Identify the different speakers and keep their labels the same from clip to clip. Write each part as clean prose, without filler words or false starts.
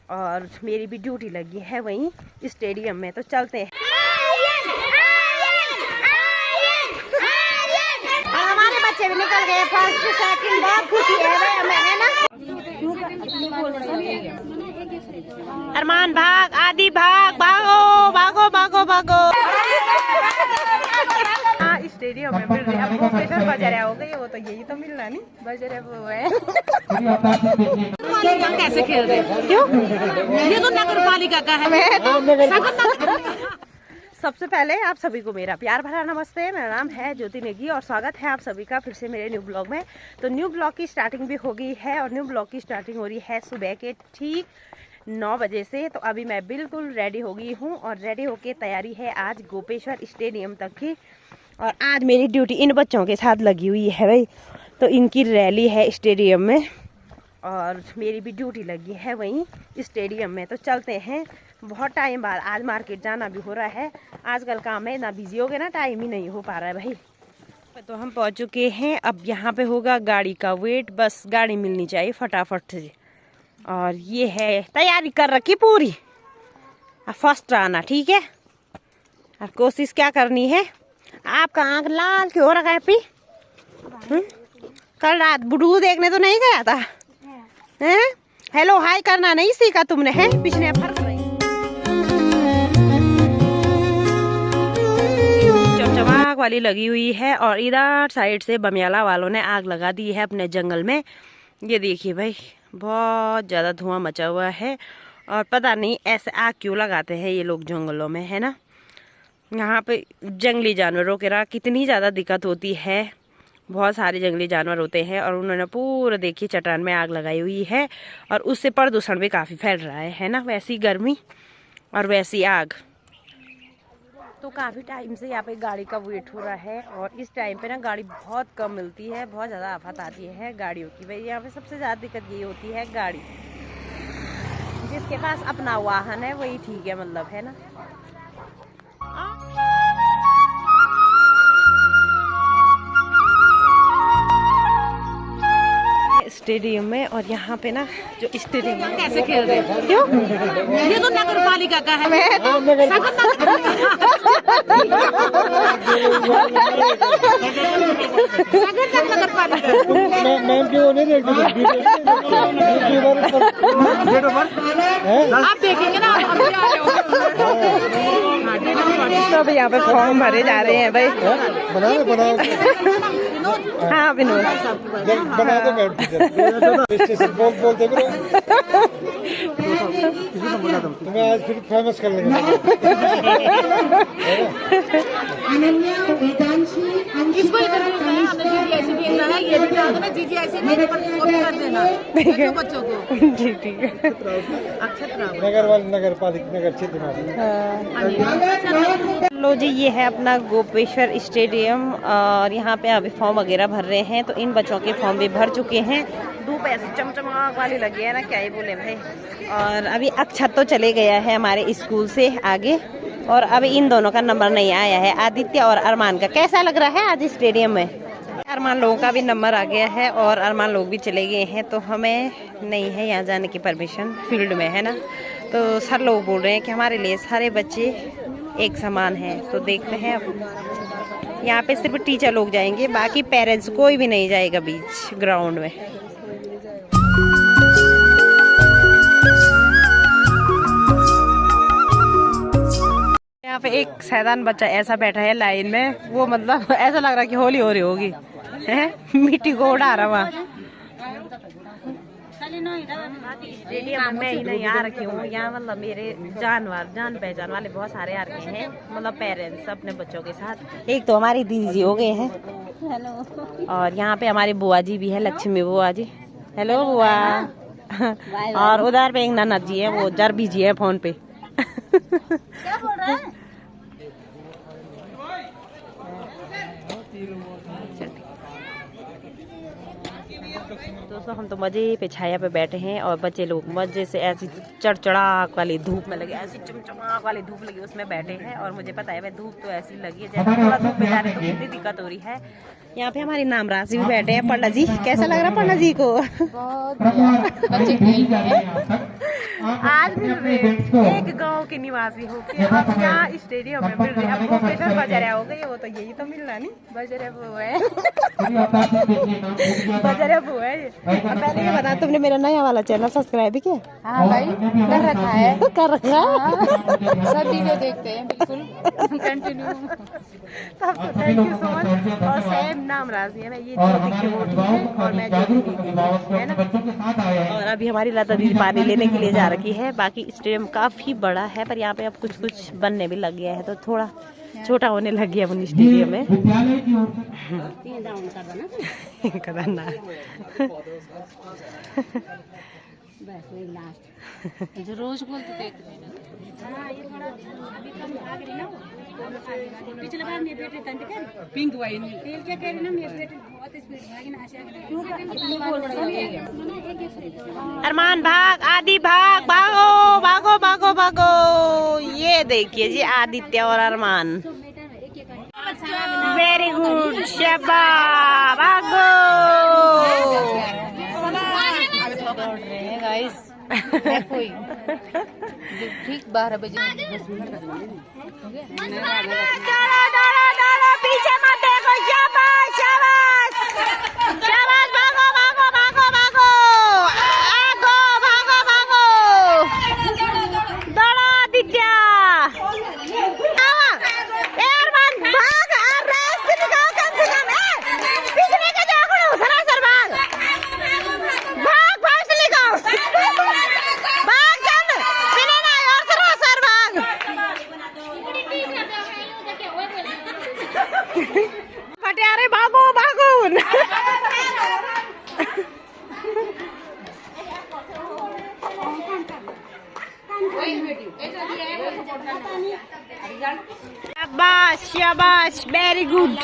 Speaker 1: और मेरी भी ड्यूटी लगी है वहीं स्टेडियम में, तो चलते हैं। और हमारे बच्चे भी निकल गए फर्स्ट सेकंड, बहुत खुशी है हमें ना। अरमान भाग, आदि भाग, भागो भागो भागो भागो। हाँ स्टेडियम में मिल रही है, अब वो प्रेशर बजा हो गई, वो तो यही तो मिल रहा नहीं बजा वो है। कैसे खेल रहे क्यों? ये तो नगर पालिका का है। सबसे पहले आप सभी को मेरा प्यार भरा नमस्ते। मेरा नाम है ज्योति नेगी और स्वागत है आप सभी का फिर से मेरे न्यू ब्लॉग में। तो न्यू ब्लॉग की स्टार्टिंग भी हो गई है और न्यू ब्लॉग की स्टार्टिंग हो रही है सुबह के ठीक 9 बजे से। तो अभी मैं बिल्कुल रेडी हो गई हूँ और रेडी होके तैयारी है आज गोपेश्वर स्टेडियम तक की। और आज मेरी ड्यूटी इन बच्चों के साथ लगी हुई है भाई, तो इनकी रैली है स्टेडियम में और मेरी भी ड्यूटी लगी है वहीं स्टेडियम में। तो चलते हैं, बहुत टाइम बाद आज मार्केट जाना भी हो रहा है। आजकल काम में इतना बिजी हो गए ना, टाइम ही नहीं हो पा रहा है भाई। तो हम पहुंच चुके हैं, अब यहाँ पे होगा गाड़ी का वेट, बस गाड़ी मिलनी चाहिए फटाफट से। और ये है तैयारी कर रखी पूरी, फर्स्ट आना ठीक है। और कोशिश क्या करनी है, आपका आँख लाल क्यों हो रखा है पी? कल रात बुडू देखने तो नहीं गया था? हैं? हेलो हाय करना नहीं सीखा तुमने? है पिछले फर्क नहीं। चमचमाक वाली लगी हुई है और इधर साइड से बमियाला वालों ने आग लगा दी है अपने जंगल में। ये देखिए भाई, बहुत ज़्यादा धुआं मचा हुआ है और पता नहीं ऐसे आग क्यों लगाते हैं ये लोग जंगलों में, है ना। यहाँ पे जंगली जानवरों के रहा कितनी ज़्यादा दिक्कत होती है, बहुत सारे जंगली जानवर होते हैं और उन्होंने पूरा देखिए चट्टान में आग लगाई हुई है और उससे प्रदूषण भी काफ़ी फैल रहा है ना। वैसी गर्मी और वैसी आग। तो काफ़ी टाइम से यहाँ पे गाड़ी का वेट हो रहा है और इस टाइम पे ना गाड़ी बहुत कम मिलती है, बहुत ज़्यादा आफत आती है गाड़ियों की। भाई यहाँ पे सबसे ज़्यादा दिक्कत यही होती है गाड़ी, जिसके पास अपना वाहन है वही ठीक है, मतलब है ना। स्टेडियम में और यहाँ पे ना जो स्टेडियम में कैसे खेल रहे हैं क्यों? ये तो नगर पालिका का है। आप देखेंगे ना, तो अभी यहाँ पे फॉर्म भरे जा रहे हैं भाई। हाँ विनोद
Speaker 2: बना दो, बोलते तुम्हें आज फिर फेमस कर लेंगे।
Speaker 3: इसको बच्चों को
Speaker 1: जी ठीक है।
Speaker 2: नगर पालिका नगर क्षेत्र में।
Speaker 1: लो जी, ये है अपना गोपेश्वर स्टेडियम और यहाँ पे अभी फॉर्म वगैरह भर रहे हैं। तो इन बच्चों के फॉर्म भी भर चुके हैं। धूप ऐसे चमचमाक वाली लगी है ना, क्या ही बोले भाई। और अभी अक्षत तो चले गया है हमारे स्कूल से आगे और अभी इन दोनों का नंबर नहीं आया है, आदित्य और अरमान का। कैसा लग रहा है आज स्टेडियम में? अरमान लोगों का भी नंबर आ गया है और अरमान लोग भी चले गए हैं, तो हमें नहीं है यहाँ जाने की परमिशन फील्ड में, है ना। तो सर लोग बोल रहे हैं कि हमारे लिए सारे बच्चे एक समान है। तो देखते हैं, अब यहाँ पे सिर्फ टीचर लोग जाएंगे, बाकी पेरेंट्स कोई भी नहीं जाएगा बीच ग्राउंड में। यहाँ पे एक सैतान बच्चा ऐसा बैठा है लाइन में, वो मतलब ऐसा लग रहा है कि होली हो रही होगी, है मिट्टी को उड़ा रहा वहाँ। स्टेडियम में ही नहीं आ रखी हूँ, यहाँ मतलब मेरे जान पहचान वाले बहुत सारे आ रखे हैं, मतलब पेरेंट्स अपने बच्चों के साथ। एक तो हमारी दीदी जी हो गए हैं, हेलो। और यहाँ पे हमारी बुआ जी भी है, लक्ष्मी बुआ जी, हेलो बुआ। और उधर पे एक ननद जी है, वो जरबी जी है फोन पे। क्या बोल रहा है? दोस्तों हम तो मजे पे छाया पे बैठे हैं और बच्चे लोग मजे से ऐसी चढ़चड़ाक वाली धूप में लगे, ऐसी चमचमाक वाली धूप लगी उसमें बैठे हैं। और मुझे पता है भाई धूप तो ऐसी लगी है, जैसे थोड़ा धूप में जा रहे तो कितनी दिक्कत हो रही है। यहाँ पे हमारी नाम राशि भी बैठे हैं। पंडा जी कैसा लग रहा है? पंडा जी को आज मिल रहे हैं एक गांव के निवासी होके अब यहाँ स्टेडियम में मिल रहे हैं। अब वो बेटर बजरिया हो गई, वो तो यही तो मिल रहा नहीं, बजरिया वो है बजरिया वो है। अब पहले ये बता, तुमने मेरा नया वाला चैनल सब्सक्राइब किया?
Speaker 3: हाँ भाई कर रखा है,
Speaker 1: कर रखा
Speaker 3: सब वीडियो देखते हैं बिल्कुल कंटिन्यू।
Speaker 1: सबको थैंक यू सो मच। और सेम नाम राजी है ना, ये ज्योति की वोटी है और मैं ज्योति है ना। और अभी हमारी लता दीदी पानी लेने के लिए जा रखी है। बाकी स्टेडियम काफी बड़ा है, पर यहाँ पे अब कुछ कुछ बनने भी लग गया है, तो थोड़ा छोटा होने लग गया अपन स्टेडियम में।
Speaker 3: जो रोज बोलते देख पिछले बार मेरे बेटे तंत कर पिंक वाइन तेल क्या कह रही ना, मेरे बेटे बहुत स्पीड भागी ना आशा।
Speaker 1: अरमान भाग, आदि भाग, भागो भागो भागो भागो। ये देखिए जी आदित्य और अरमान, वेरी गुड, शाबाश, भागो।
Speaker 3: दौड़ रहे हैं गाइस, है कोई ठीक 12 बजे।
Speaker 1: दौड़ो दौड़ो दौड़ो, पीछे मत देखो, शाबाश शाबाश शाबाश, भागो भागो भागो भागो, आगो भागो भागो, दौड़ो आदित्य। अरमान भाग, रास्ते निकाल कम से कम, पिछले का जाओ, सरासर भाग भाग भाग से निकाल, भाग चल, पीने ना और सरासर भाग। पटियारे भागो भागो। शाबाश शाबाश, वेरी गुड।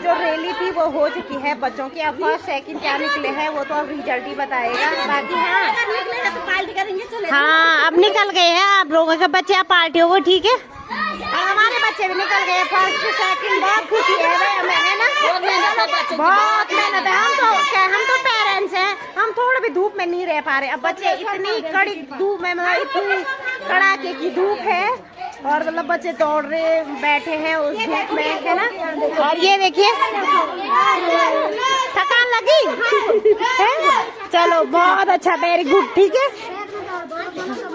Speaker 1: जो रैली थी वो हो चुकी है बच्चों की। अब फर्स्ट सेकंड क्या निकले हैं वो तो अब रिजल्ट ही बताएगा। बाकी हाँ अब निकल गए हैं आप लोगों के बच्चे, आप पार्टी हो, ठीक है। और हमारे बच्चे भी निकल गए फर्स्ट सेकंड, बहुत खुशी है हमें, है ना। बहुत मेहनत है, हम तो पेरेंट्स हैं, हम थोड़ा भी धूप में नहीं रह पा रहे। अब बच्चे इतनी कड़ी धूप में, मतलब इतनी कड़ाके की धूप है और मतलब बच्चे दौड़ रहे बैठे हैं उस धूप में, है ना। और ये देखिए थकान लगी है, चलो बहुत अच्छा, वेरी गुड, ठीक है।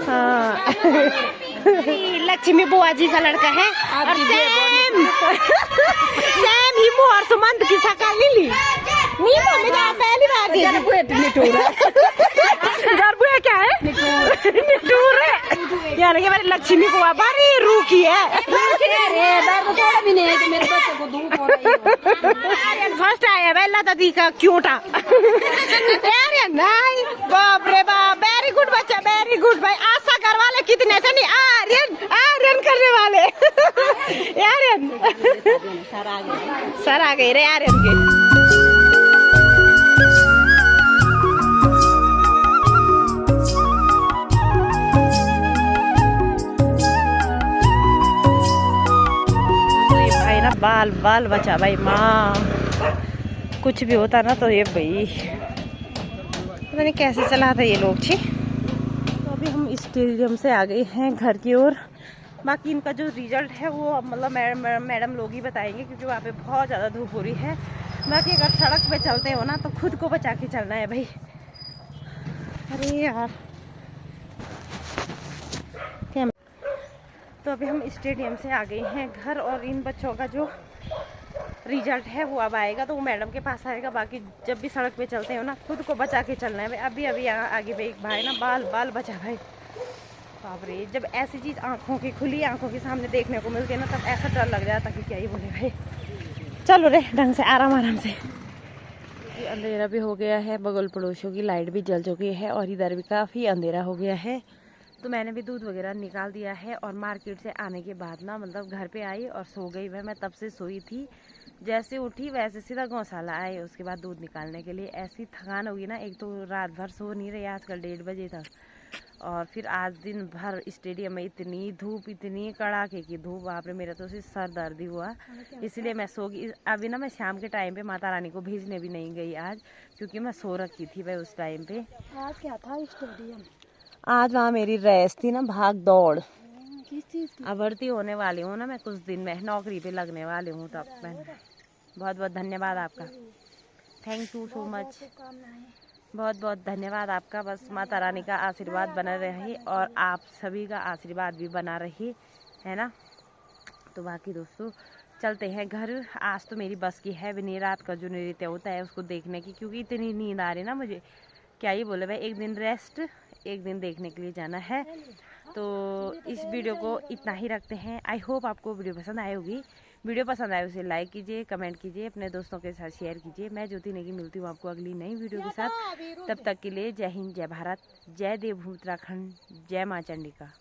Speaker 1: हाँ लक्ष्मी बुआ जी का लड़का है और सेम हिमू और सुमंत की शकल लीली नीमो में जा पहली बार की गरबुआ क्या है निटूर है यार। ये हमारी लक्ष्मी बुआ बड़ी रूखी है, थोड़ा भी नहीं है कि मेरे बच्चे को धूप हो रही है। फर्स्ट आया बेला दादी का क्यूटा यार, नहीं बाप रे बाप, वेरी गुड बच्चा, वेरी गुड भाई। आशा घर वाले कितने थे, नहीं आर्यन करने वाले आर्यन सर आ गए रे आर्यन के। भाई ना बाल बाल बचा भाई, माँ कुछ भी होता ना तो ये भाई पता नहीं कैसे चलाते ये लोग छी। तो अभी हम स्टेडियम से आ गए हैं घर की ओर बाकी इनका जो रिजल्ट है वो मतलब मैडम लोग ही बताएंगे, क्योंकि वहाँ पे बहुत ज़्यादा धूप हो रही है। बाकी अगर सड़क पे चलते हो ना तो खुद को बचा के चलना है भाई। अरे यार, तो अभी हम स्टेडियम से आ गए हैं घर, और इन बच्चों का जो रिजल्ट है वो अब आएगा तो वो मैडम के पास आएगा। बाकी जब भी सड़क पे चलते हो ना खुद को बचा के चलना है भाई। अभी अभी यहाँ आगे पे एक भाई ना बाल बचा भाई, बाप रे। जब ऐसी चीज़ आंखों की खुली आंखों के सामने देखने को मिलती है ना तब ऐसा डर लग जाता कि क्या ही बोले भाई। चलो रे ढंग से आराम से। अंधेरा भी हो गया है, बगल पड़ोसियों की लाइट भी जल चुकी है और इधर भी काफ़ी अंधेरा हो गया है। तो मैंने भी दूध वगैरह निकाल दिया है, और मार्केट से आने के बाद ना मतलब घर पे आई और सो गई। वह मैं तब से सोई थी, जैसे उठी वैसे सीधा गौशाला आई, उसके बाद दूध निकालने के लिए। ऐसी थकान होगी ना, एक तो रात भर सो नहीं रही आजकल 1:30 बजे तक, और फिर आज दिन भर स्टेडियम में इतनी धूप, इतनी कड़ाके की धूप, वहाँ पे मेरा तो सिर्फ सर दर्द ही हुआ, इसलिए मैं सो गई। अभी ना मैं शाम के टाइम पे माता रानी को भेजने भी नहीं गई आज, क्योंकि मैं सो रखी थी भाई उस टाइम पे।
Speaker 3: आज क्या था स्टेडियम?
Speaker 1: आज वहाँ मेरी रेस थी ना, भाग दौड़।
Speaker 3: किस चीज की?
Speaker 1: अब भर्ती होने वाली हूँ ना मैं, कुछ दिन में नौकरी पे लगने वाली हूँ, तब मैं बहुत बहुत धन्यवाद आपका, थैंक यू सो मच, बहुत बहुत धन्यवाद आपका। बस माता रानी का आशीर्वाद बना रहे और आप सभी का आशीर्वाद भी बना रही है ना। तो बाकी दोस्तों चलते हैं घर। आज तो मेरी बस की है भी नहीं रात का जो नृत्य होता है उसको देखने की, क्योंकि इतनी नींद आ रही ना मुझे, क्या ही बोले भाई। एक दिन रेस्ट, एक दिन देखने के लिए जाना है। तो इस वीडियो को इतना ही रखते हैं। आई होप आपको वीडियो पसंद आई होगी। वीडियो पसंद आए उसे लाइक कीजिए, कमेंट कीजिए, अपने दोस्तों के साथ शेयर कीजिए। मैं ज्योति नेगी मिलती हूँ आपको अगली नई वीडियो के साथ। तब तक के लिए जय हिंद, जय भारत, जय देवभूमि उत्तराखंड, जय माँ चंडिका।